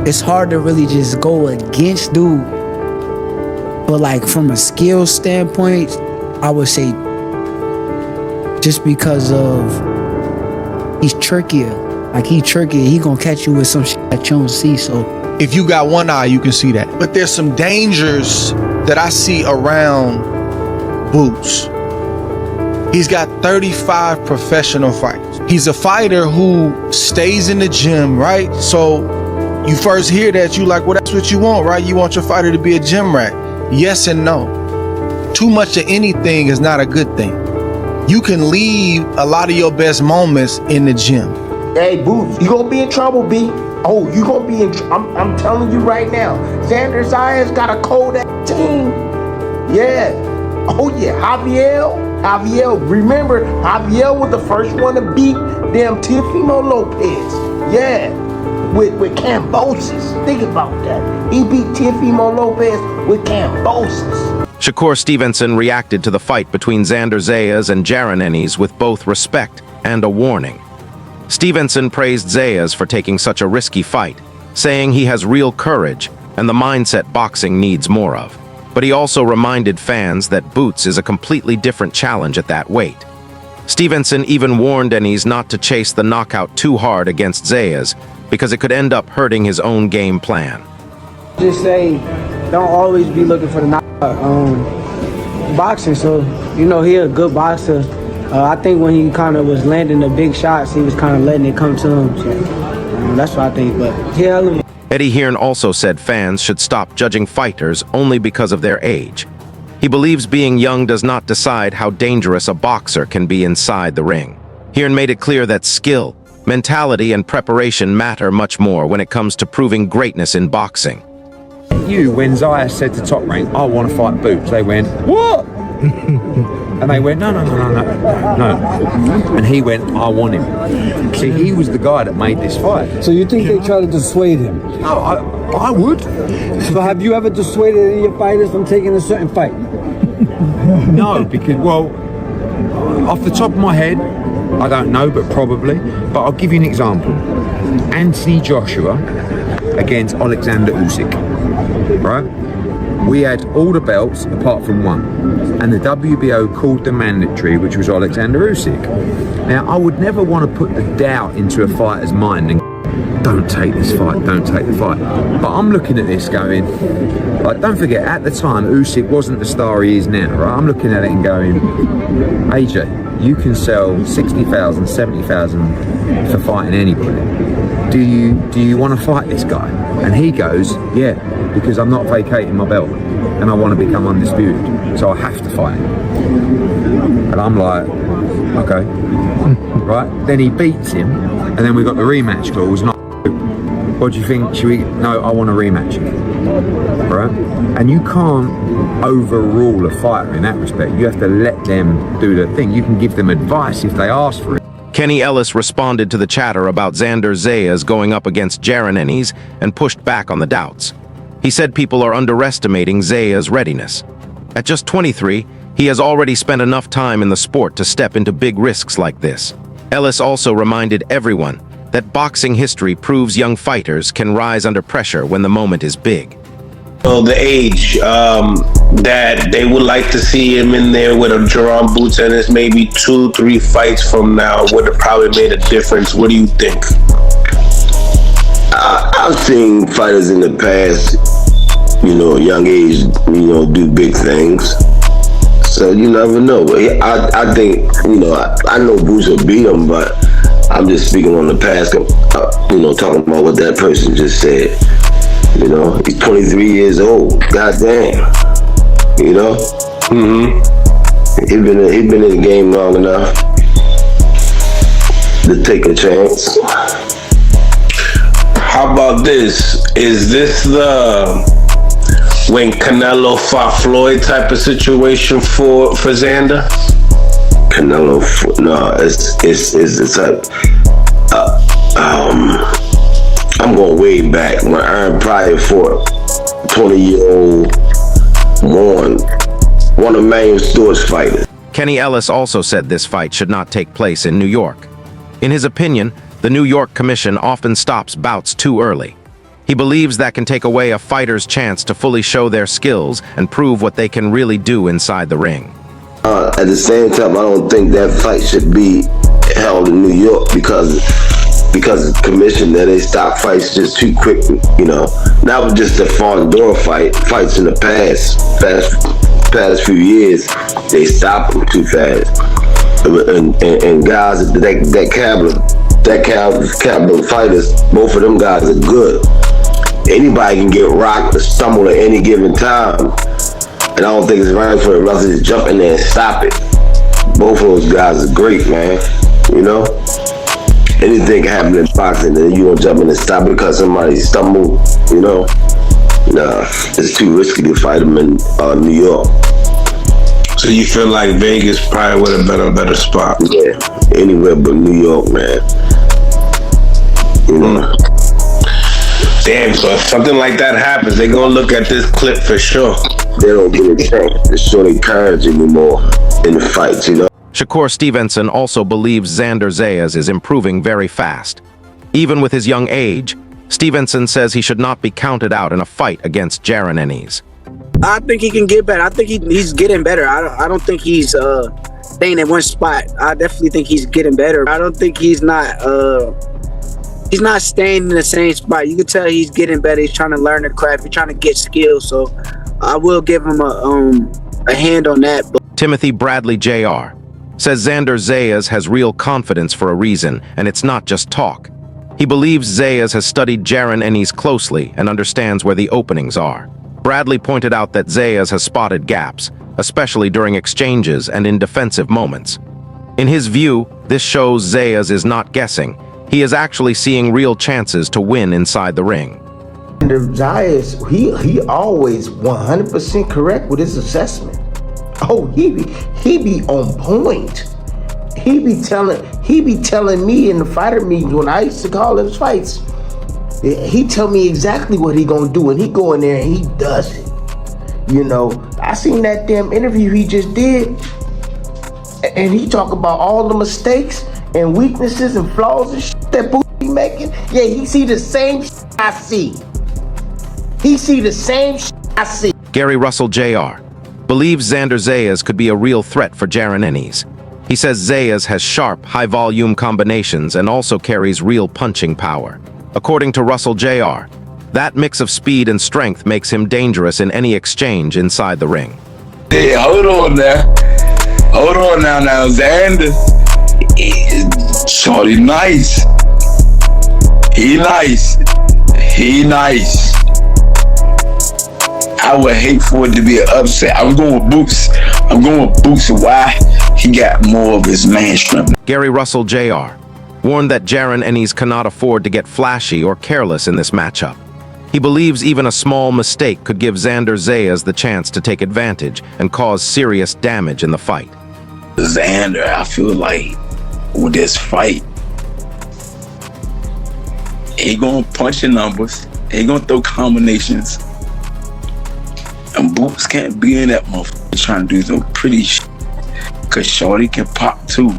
it's hard to really just go against dude. But like from a skill standpoint, I would say just because of he's trickier. Like he trickier, he gonna catch you with some shit that you don't see. So if you got one eye, you can see that. But there's some dangers that I see around Boots. He's got 35 professional fights. He's a fighter who stays in the gym, right? So you first hear that, you like, well, that's what you want, right? You want your fighter to be a gym rat. Yes and no. Too much of anything is not a good thing. You can leave a lot of your best moments in the gym. Hey, Boots, you gonna be in trouble, B. Oh, you gonna be in I'm telling you right now. Xander Zayas got a cold ass team. Yeah. Oh yeah, Javier, remember, Javier was the first one to beat damn Teofimo Lopez. Yeah, with Cambosis. Think about that. He beat Teofimo Lopez with Cambosis. Shakur Stevenson reacted to the fight between Xander Zayas and Jaron Ennis with both respect and a warning. Stevenson praised Zayas for taking such a risky fight, saying he has real courage and the mindset boxing needs more of. But he also reminded fans that Boots is a completely different challenge at that weight. Stevenson even warned Ennis not to chase the knockout too hard against Zayas because it could end up hurting his own game plan. Just say, don't always be looking for the knockout. Boxing, so you know he a good boxer. I think when he kind of was landing the big shots, he was kind of letting it come to him. So that's what I think. But yeah. Eddie Hearn also said fans should stop judging fighters only because of their age. He believes being young does not decide how dangerous a boxer can be inside the ring. Hearn made it clear that skill, mentality, and preparation matter much more when it comes to proving greatness in boxing. When Zayas said to Top Rank, I want to fight Boots, they went, what? And they went, no. And he went, I want him. See, he was the guy that made this fight. So you think they try to dissuade him? No, I would. So have you ever dissuaded any of your fighters from taking a certain fight? No, because, well, off the top of my head, I don't know, but probably. But I'll give you an example. Anthony Joshua against Alexander Usyk, right? We had all the belts apart from one, and the WBO called the mandatory, which was Alexander Usyk. Now, I would never want to put the doubt into a fighter's mind and don't take this fight, don't take the fight. But I'm looking at this going, like, don't forget, at the time, Usyk wasn't the star he is now, right? I'm looking at it and going, AJ, you can sell 60,000, 70,000 for fighting anybody. Do you want to fight this guy? And he goes, yeah, because I'm not vacating my belt and I want to become undisputed, so I have to fight him. And I'm like, okay. Right? Then he beats him, and then we got the rematch clause. What do you think? Should we? No, I want a rematch. Right? And you can't overrule a fighter in that respect. You have to let them do their thing. You can give them advice if they ask for it. Kenny Ellis responded to the chatter about Xander Zayas going up against Jaron Ennis and pushed back on the doubts. He said people are underestimating Zayas' readiness. At just 23, he has already spent enough time in the sport to step into big risks like this. Ellis also reminded everyone that boxing history proves young fighters can rise under pressure when the moment is big. Well, the age, that they would like to see him in there with a Jaron Boots Ennis maybe 2-3 fights from now would have probably made a difference. What do you think? I've seen fighters in the past, young age, do big things. So you never know. I think, I know Boots will beat him, but I'm just speaking on the past, talking about what that person just said. He's 23 years old. Goddamn. He's been in the game long enough to take a chance. How about this? Is this the when Canelo fought Floyd type of situation for Xander? Canelo, no, it's the type. I'm going way back when Aaron Pryor fought 20-year-old one of Manuel Stewart's fighters. Kenny Ellis also said this fight should not take place in New York. In his opinion, the New York Commission often stops bouts too early. He believes that can take away a fighter's chance to fully show their skills and prove what they can really do inside the ring. At the same time, I don't think that fight should be held in New York because of the commission that they stop fights just too quick. You know, that was just a foreign door fights in the past few years. They stopped them too fast, and guys that caliber fighters, both of them guys are good. Anybody can get rocked or stumble at any given time. And I don't think it's right for the wrestler to jump in there and stop it. Both of those guys are great, man. You know? Anything can happen in boxing, and you don't jump in and stop it because somebody stumbled, you know? Nah, it's too risky to fight them in New York. So you feel like Vegas probably would have been a better spot? Yeah, anywhere but New York, man. You know? Damn, so if something like that happens, they gonna look at this clip for sure. They don't get a chance to show their courage anymore in the fights, you know? Shakur Stevenson also believes Xander Zayas is improving very fast. Even with his young age, Stevenson says he should not be counted out in a fight against Jaron Ennis. I think he can get better. I think he's getting better. I don't think he's staying in one spot. I definitely think he's getting better. I don't think he's not staying in the same spot. You can tell he's getting better. He's trying to learn the craft. He's trying to get skills. So I will give him a hand on that. Timothy Bradley Jr. says Xander Zayas has real confidence for a reason, and it's not just talk. He believes Zayas has studied Jaron Ennis closely and understands where the openings are. Bradley pointed out that Zayas has spotted gaps, especially during exchanges and in defensive moments. In his view, this shows Zayas is not guessing. He is actually seeing real chances to win inside the ring. Zayas, he always 100% correct with his assessment. Oh, he be on point. He be telling me in the fighter meetings when I used to call his fights. He tell me exactly what he gonna do, and he go in there and he does it. You know, I seen that damn interview he just did, and he talk about all the mistakes and weaknesses and flaws and shit that Boots be making. Yeah, he see the same shit I see. He see the same shit I see. Gary Russell Jr. believes Xander Zayas could be a real threat for Jaron Ennis. He says Zayas has sharp, high-volume combinations and also carries real punching power. According to Russell Jr., that mix of speed and strength makes him dangerous in any exchange inside the ring. Hey, hold on now. Hold on now, Xander. Shorty nice. He nice. I would hate for it to be an upset. I'm going with Boots. Why? He got more of his man strength. Gary Russell Jr. warned that Jaron Ennis cannot afford to get flashy or careless in this matchup. He believes even a small mistake could give Xander Zayas the chance to take advantage and cause serious damage in the fight. Xander, I feel like with this fight, he gonna punch your numbers, he gonna throw combinations, and Boots can't be in that motherfucker trying to do some pretty shit, cause Shorty can pop too.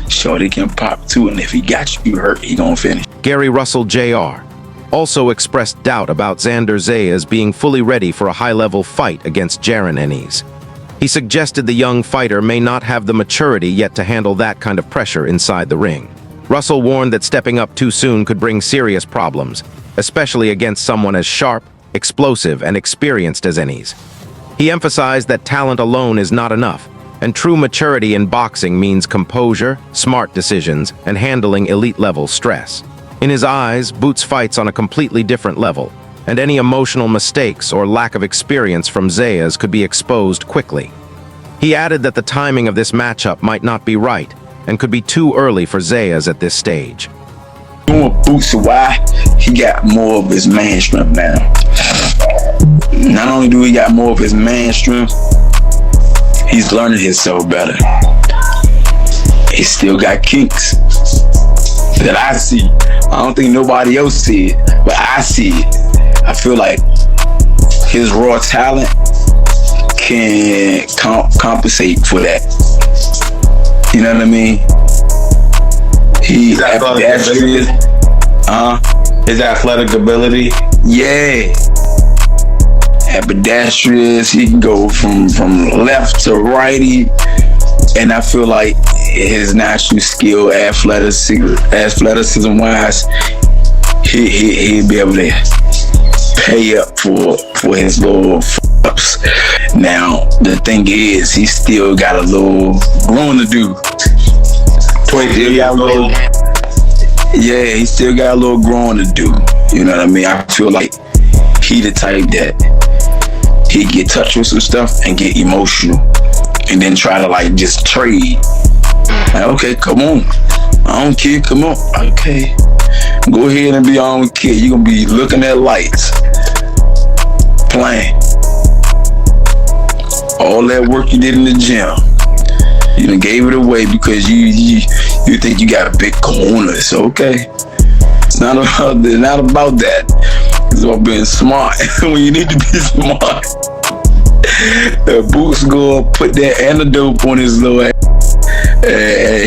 Shorty can pop too, and if he got you hurt, he gonna finish. Gary Russell Jr. also expressed doubt about Xander Zayas being fully ready for a high-level fight against Jaron Ennis. He suggested the young fighter may not have the maturity yet to handle that kind of pressure inside the ring. Russell warned that stepping up too soon could bring serious problems, especially against someone as sharp, explosive, and experienced as Ennis. He emphasized that talent alone is not enough, and true maturity in boxing means composure, smart decisions, and handling elite-level stress. In his eyes, Boots fights on a completely different level, and any emotional mistakes or lack of experience from Zayas could be exposed quickly. He added that the timing of this matchup might not be right, and could be too early for Zayas at this stage. Boots, why? He got more of his man strength now. Not only do he got more of his man strength, he's learning himself better. He still got kinks that I see. I don't think nobody else see it, but I see it. I feel like his raw talent can compensate for that. You know what I mean? He His athletic ability. Yeah. Ambidextrous. He can go from left to righty. And I feel like his natural skill, athleticism wise, he'd be able to pay up for his little ups. Now the thing is, he still got a little growing to do. 23 years old. Yeah, he still got a little growing to do. You know what I mean? I feel like he the type that he get touched with some stuff and get emotional, and then try to like just trade. Like, okay, come on, I don't care, come on, okay, go ahead and be on with kid. You gonna be looking at lights, playing. All that work you did in the gym, you done gave it away because you think you got a big corner. It's okay. It's not about that. It's about being smart when you need to be smart. Boots gonna put that antidote on his little ass.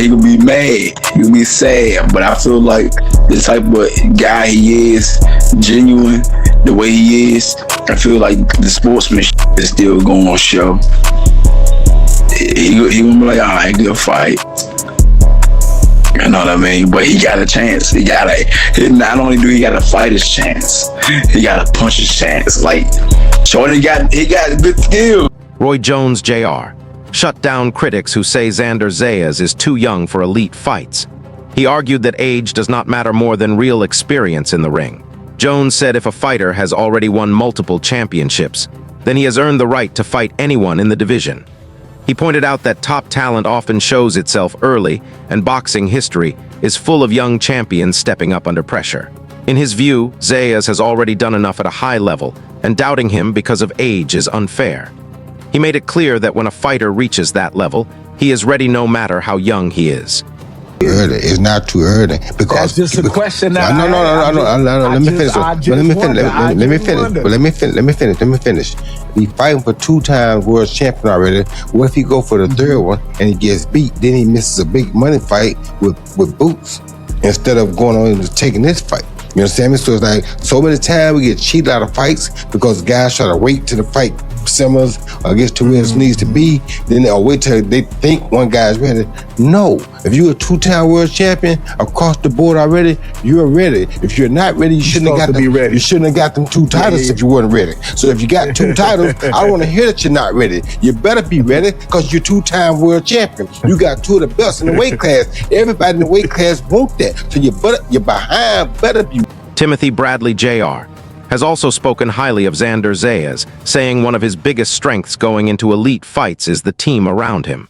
He gonna be mad. He gonna be sad. But I feel like the type of guy he is, genuine, the way he is, I feel like the sportsmanship is still going on show. He gonna be like, all right, good fight. You know what I mean? But he got a chance. Not only do he got to fight his chance, he got to punch his chance. Like, Shorty he got a good skill. Roy Jones Jr. shut down critics who say Xander Zayas is too young for elite fights. He argued that age does not matter more than real experience in the ring. Jones said if a fighter has already won multiple championships, then he has earned the right to fight anyone in the division. He pointed out that top talent often shows itself early, and boxing history is full of young champions stepping up under pressure. In his view, Zayas has already done enough at a high level, and doubting him because of age is unfair. He made it clear that when a fighter reaches that level, he is ready no matter how young he is. Early. It's not too early because that's just a question. That no. Let me finish. He's fighting for 2-time world champion already. What if he go for the third one and he gets beat? Then he misses a big money fight with Boots instead of going on and taking this fight. You understand me? So it's like so many times we get cheated out of fights because guys try to wait till the fight simmers or gets to where it needs to be, then they'll wait till they think one guy's ready. No, if you're a 2-time world champion across the board already, you're ready. If you're not ready, you shouldn't have got them. You shouldn't have got them 2 titles if you weren't ready. So if you got 2 titles, I don't want to hear that you're not ready. You better be ready because you're 2-time world champion. You got 2 of the best in the weight class. Everybody in the weight class want that. So your behind better be. Timothy Bradley Jr. has also spoken highly of Xander Zayas, saying one of his biggest strengths going into elite fights is the team around him.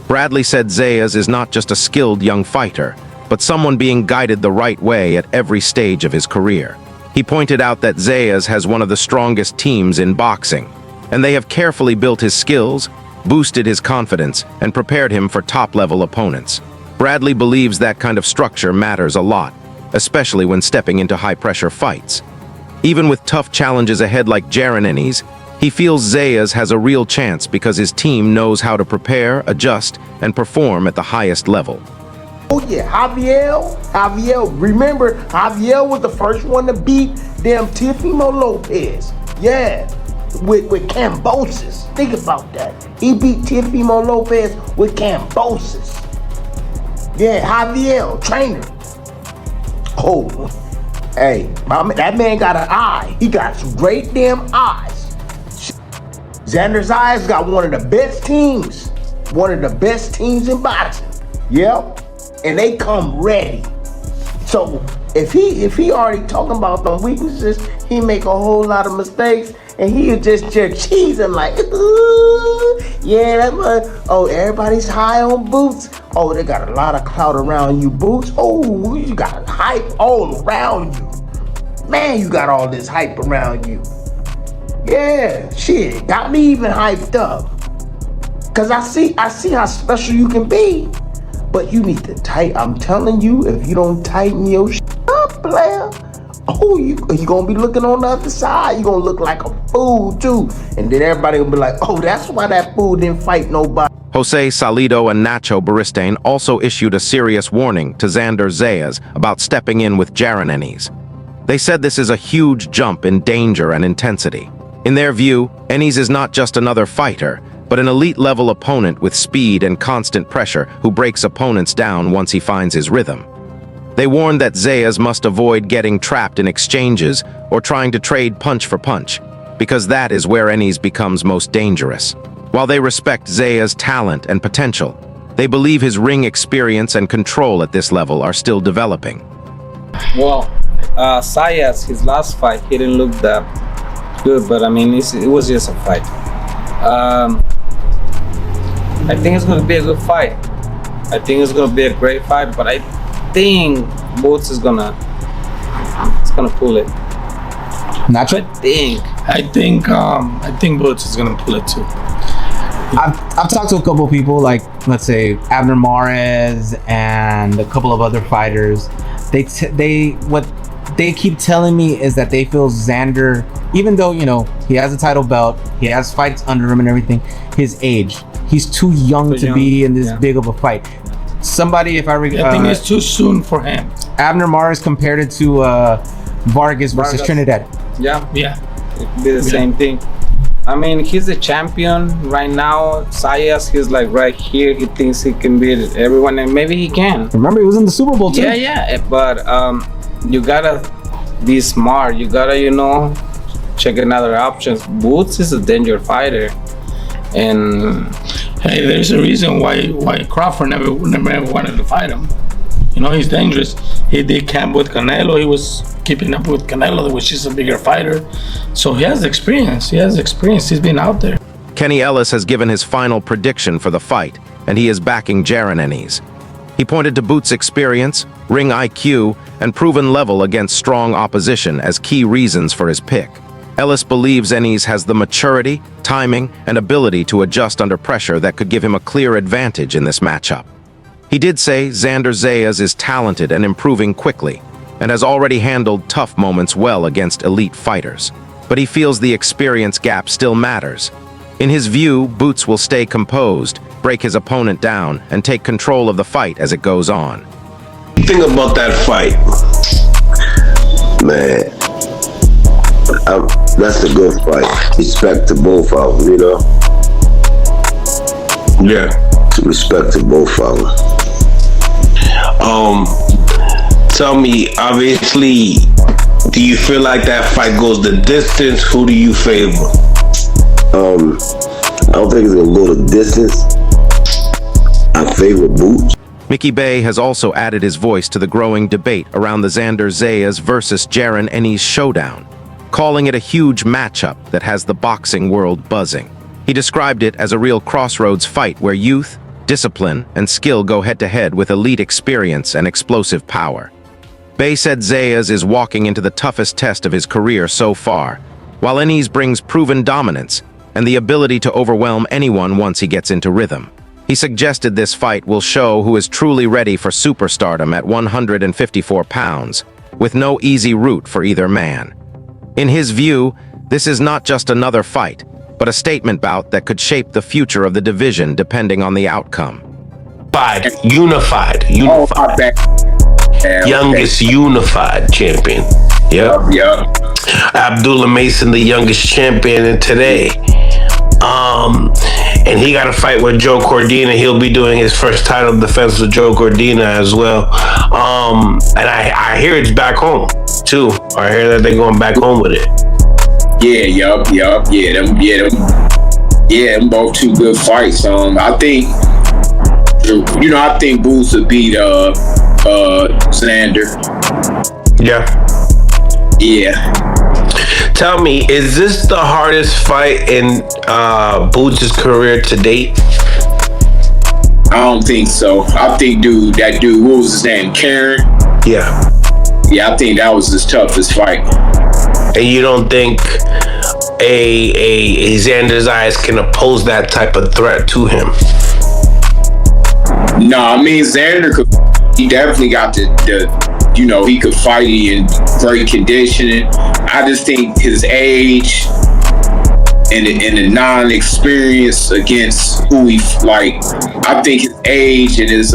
Bradley said Zayas is not just a skilled young fighter, but someone being guided the right way at every stage of his career. He pointed out that Zayas has one of the strongest teams in boxing, and they have carefully built his skills, boosted his confidence, and prepared him for top-level opponents. Bradley believes that kind of structure matters a lot, especially when stepping into high-pressure fights. Even with tough challenges ahead like Jaron Ennis, he feels Zayas has a real chance because his team knows how to prepare, adjust, and perform at the highest level. Oh yeah, Javier. Remember, Javier was the first one to beat them Teofimo Lopez. Yeah, with Cambosis. Think about that. He beat Teofimo Lopez with Cambosis. Yeah, Javier, trainer. Oh, hey, that man got an eye. He got some great damn eyes. Xander Zayas got one of the best teams. One of the best teams in boxing. Yep. And they come ready. So if he already talking about them weaknesses, he make a whole lot of mistakes, and he'll just cheese him like, ooh, yeah, that much. Oh, everybody's high on Boots. Oh, they got a lot of clout around you, Boots. Oh, you got hype all around you. Man, you got all this hype around you. Yeah, shit, got me even hyped up. Cause I see how special you can be. But you need to tighten. I'm telling you, if you don't tighten your shit up, player, oh, you gonna be looking on the other side. You gonna look like a fool too. And then everybody will be like, oh, that's why that fool didn't fight nobody. Jose Salido and Nacho Beristain also issued a serious warning to Xander Zayas about stepping in with Jaron Ennis. They said this is a huge jump in danger and intensity. In their view, Ennis is not just another fighter, but an elite-level opponent with speed and constant pressure who breaks opponents down once he finds his rhythm. They warned that Zayas must avoid getting trapped in exchanges or trying to trade punch for punch, because that is where Ennis becomes most dangerous. While they respect Zayas' talent and potential, they believe his ring experience and control at this level are still developing. Well, Zayas, his last fight, he didn't look that good, but I mean, it was just a fight. I think it's going to be a good fight. I think it's going to be a great fight, but I think Boots is gonna pull it. Natural? I think Boots is gonna pull it too. I've talked to a couple of people, like let's say Abner Mares and a couple of other fighters. What they keep telling me is that they feel Xander, even though he has a title belt, he has fights under him and everything, his age, he's too young to be in this big of a fight. Somebody, I think it's too soon for him. Abner Mares compared it to Vargas versus Trinidad. Yeah, it could be the same thing. I mean, he's the champion right now. Zayas, he's like right here. He thinks he can beat everyone, and maybe he can. Remember, he was in the Super Bowl too. Yeah, but you gotta be smart. You gotta, check another options. Boots is a danger fighter, and hey, there's a reason why Crawford never wanted to fight him. He's dangerous. He did camp with Canelo. He was keeping up with Canelo, which is a bigger fighter. So he has experience. He's been out there. Kenny Ellis has given his final prediction for the fight, and he is backing Jaron Ennis. He pointed to Boots' experience, ring IQ, and proven level against strong opposition as key reasons for his pick. Ellis believes Ennis has the maturity, timing, and ability to adjust under pressure that could give him a clear advantage in this matchup. He did say Xander Zayas is talented and improving quickly, and has already handled tough moments well against elite fighters. But he feels the experience gap still matters. In his view, Boots will stay composed, break his opponent down, and take control of the fight as it goes on. Think about that fight, man. That's a good fight. Respect to both of them, Yeah. Respect to both of them. Tell me, obviously, do you feel like that fight goes the distance? Who do you favor? I don't think it's gonna go the distance. I favor Boots. Mickey Bay has also added his voice to the growing debate around the Xander Zayas versus Jaron Ennis showdown, calling it a huge matchup that has the boxing world buzzing. He described it as a real crossroads fight where youth, discipline, and skill go head-to-head with elite experience and explosive power. Bay said Zayas is walking into the toughest test of his career so far, while Ennis brings proven dominance and the ability to overwhelm anyone once he gets into rhythm. He suggested this fight will show who is truly ready for superstardom at 154 pounds, with no easy route for either man. In his view, this is not just another fight, but a statement bout that could shape the future of the division depending on the outcome. Unified. Youngest unified champion. Yep. Abdullah Mason, the youngest champion today. And he got a fight with Joe Cordina. He'll be doing his first title defense with Joe Cordina as well. And I hear it's back home too. I hear that they're going back home with it. Them both two good fights. I think Boots will beat Xander. Yeah. Tell me, is this the hardest fight in Boots' career to date? I don't think so. I think that dude, what was his name? Karen? Yeah, I think that was his toughest fight. And you don't think a Xander Zayas can oppose that type of threat to him? No, I mean Xander he definitely got he could fight in great conditioning. I just think his age and the non-experience against who he I think his age and his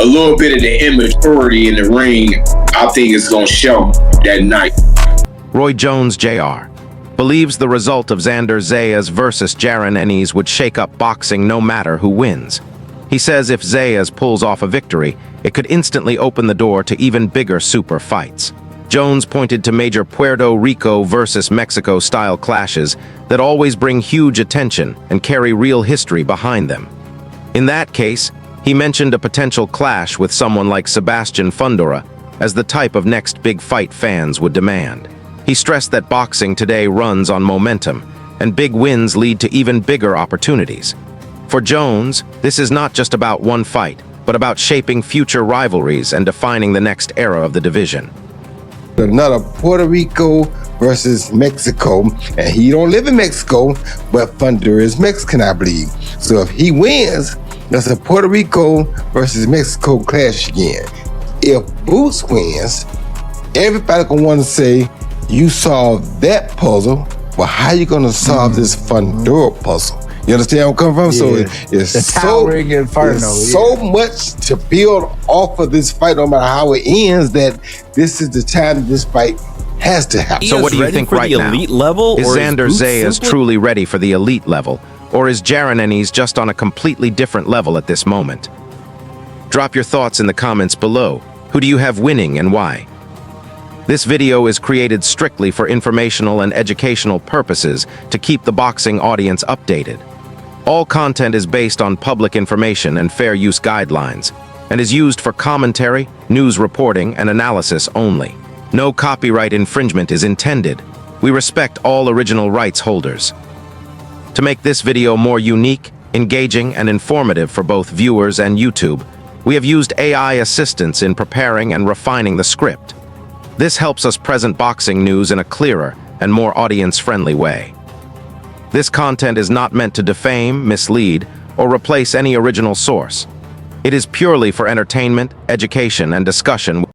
little bit of the immaturity in the ring, I think is going to show that night. Roy Jones Jr. believes the result of Xander Zayas versus Jaron Ennis would shake up boxing no matter who wins. He says if Zayas pulls off a victory, it could instantly open the door to even bigger super fights. Jones pointed to major Puerto Rico versus Mexico style clashes that always bring huge attention and carry real history behind them. In that case, he mentioned a potential clash with someone like Sebastian Fundora as the type of next big fight fans would demand. He stressed that boxing today runs on momentum, and big wins lead to even bigger opportunities. For Jones, this is not just about one fight, but about shaping future rivalries and defining the next era of the division. Another Puerto Rico versus Mexico, and he don't live in Mexico, but Thunder is Mexican, I believe. So if he wins, that's a Puerto Rico versus Mexico clash again. If Boots wins, everybody gonna want to say, you solved that puzzle, but how you gonna solve this Fundora puzzle? You understand where I'm coming from? Yeah. So it's The towering inferno, so much to build off of this fight, no matter how it ends, that this is the time this fight has to happen. So what do you think right now? Is Xander Zayas truly ready for the elite level, or is Jaron Ennis just on a completely different level at this moment? Drop your thoughts in the comments below. Who do you have winning and why? This video is created strictly for informational and educational purposes to keep the boxing audience updated. All content is based on public information and fair use guidelines, and is used for commentary, news reporting, and analysis only. No copyright infringement is intended. We respect all original rights holders. To make this video more unique, engaging, and informative for both viewers and YouTube, we have used AI assistance in preparing and refining the script. This helps us present boxing news in a clearer and more audience-friendly way. This content is not meant to defame, mislead, or replace any original source. It is purely for entertainment, education, and discussion.